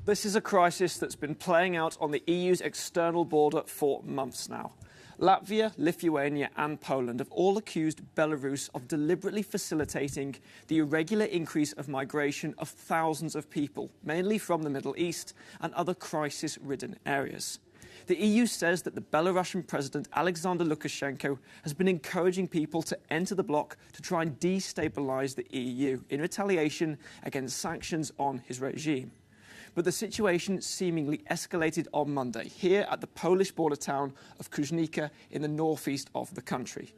This is a crisis that's been playing out on the EU's external border for months now. Latvia, Lithuania and Poland have all accused Belarus of deliberately facilitating the irregular increase of migration of thousands of people, mainly from the Middle East and other crisis-ridden areas. The EU says that the Belarusian President Alexander Lukashenko has been encouraging people to enter the bloc to try and destabilise the EU in retaliation against sanctions on his regime. But the situation seemingly escalated on Monday here at the Polish border town of Kuźnica in the northeast of the country.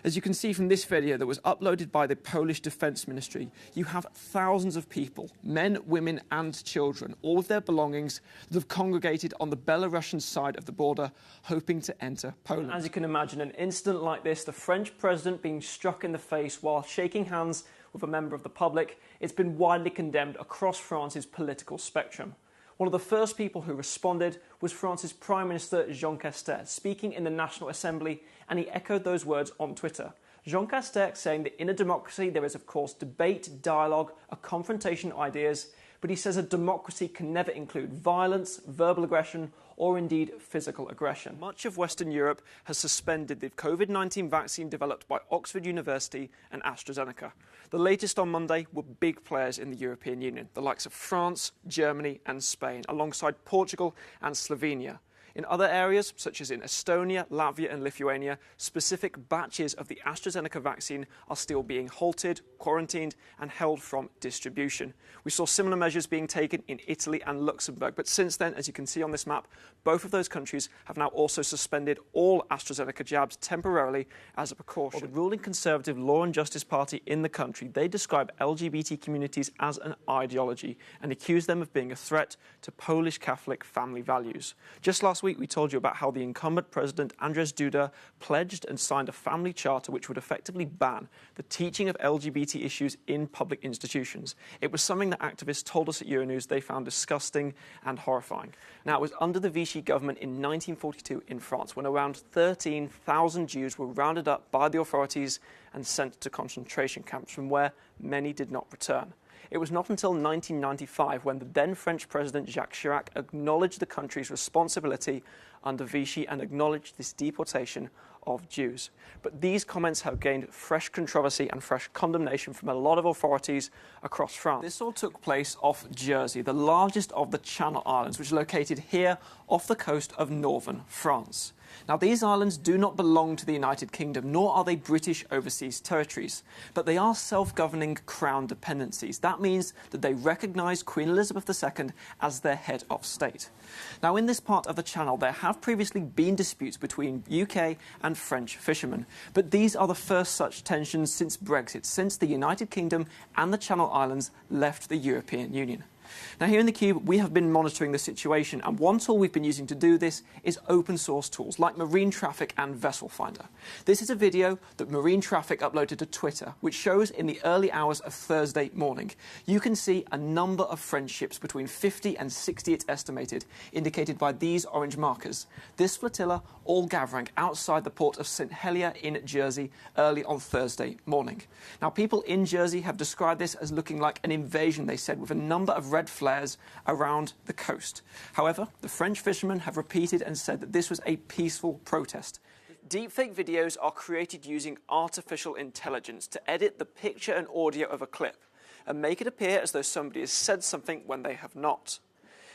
As you can see from this video that was uploaded by the Polish Defence Ministry, you have thousands of people, men, women and children, all of their belongings, that have congregated on the Belarusian side of the border, hoping to enter Poland. As you can imagine, an incident like this, the French president being struck in the face while shaking hands with a member of the public, it's been widely condemned across France's political spectrum. One of the first people who responded was France's Prime Minister Jean Castex, speaking in the National Assembly, and he echoed those words on Twitter. Jean Castex saying that in a democracy there is of course debate, dialogue, a confrontation of ideas, but he says a democracy can never include violence, verbal aggression or indeed physical aggression. Much of Western Europe has suspended the COVID-19 vaccine developed by Oxford University and AstraZeneca. The latest on Monday were big players in the European Union, the likes of France, Germany and Spain, alongside Portugal and Slovenia. In other areas, such as in Estonia, Latvia and Lithuania, specific batches of the AstraZeneca vaccine are still being halted, quarantined and held from distribution. We saw similar measures being taken in Italy and Luxembourg, but since then, as you can see on this map, both of those countries have now also suspended all AstraZeneca jabs temporarily as a precaution. Well, the ruling Conservative Law and Justice Party in the country, they describe LGBT communities as an ideology and accuse them of being a threat to Polish Catholic family values. Just last week, we told you about how the incumbent president, Andrzej Duda, pledged and signed a family charter which would effectively ban the teaching of LGBT issues in public institutions. It was something that activists told us at Euronews they found disgusting and horrifying. Now, it was under the Vichy government in 1942 in France when around 13,000 Jews were rounded up by the authorities and sent to concentration camps from where many did not return. It was not until 1995 when the then French President Jacques Chirac acknowledged the country's responsibility under Vichy and acknowledged this deportation of Jews. But these comments have gained fresh controversy and fresh condemnation from a lot of authorities across France. This all took place off Jersey, the largest of the Channel Islands, which is located here off the coast of northern France. Now, these islands do not belong to the United Kingdom, nor are they British overseas territories, but they are self-governing crown dependencies. That means that they recognise Queen Elizabeth II as their head of state. Now, in this part of the Channel, there have previously been disputes between UK and French fishermen, but these are the first such tensions since Brexit, since the United Kingdom and the Channel Islands left the European Union. Now, here in the Cube, we have been monitoring the situation, and one tool we've been using to do this is open source tools like Marine Traffic and Vessel Finder. This is a video that Marine Traffic uploaded to Twitter, which shows in the early hours of Thursday morning. You can see a number of French ships, between 50 and 60 it's estimated, indicated by these orange markers. This flotilla all gathering outside the port of St Helier in Jersey early on Thursday morning. Now, people in Jersey have described this as looking like an invasion, they said, with a number of red flares around the coast. However, the French fishermen have repeated and said that this was a peaceful protest. Deepfake videos are created using artificial intelligence to edit the picture and audio of a clip and make it appear as though somebody has said something when they have not.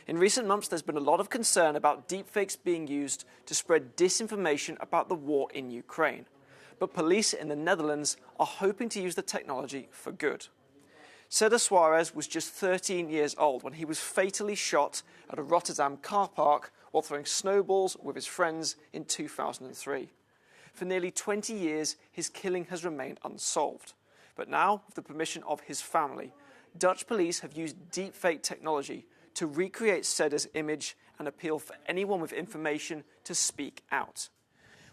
In recent months, there's been a lot of concern about deepfakes being used to spread disinformation about the war in Ukraine. But police in the Netherlands are hoping to use the technology for good. Cedar Suarez was just 13 years old when he was fatally shot at a Rotterdam car park while throwing snowballs with his friends in 2003. For nearly 20 years, his killing has remained unsolved. But now, with the permission of his family, Dutch police have used deepfake technology to recreate Cedar's image and appeal for anyone with information to speak out.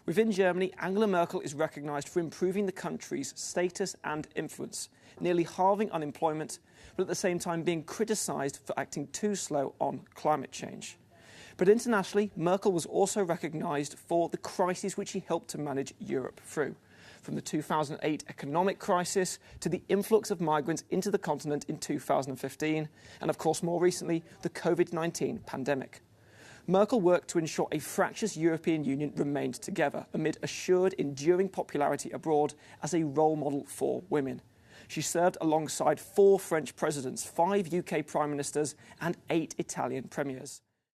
Within Germany, Angela Merkel is recognised for improving the country's status and influence, nearly halving unemployment, but at the same time being criticised for acting too slow on climate change. But internationally, Merkel was also recognised for the crises which she helped to manage Europe through. from the 2008 economic crisis to the influx of migrants into the continent in 2015, and of course more recently, the COVID-19 pandemic. Merkel worked to ensure a fractious European Union remained together amid assured enduring popularity abroad as a role model for women. She served alongside 4 French presidents, 5 UK prime ministers and 8 Italian premiers.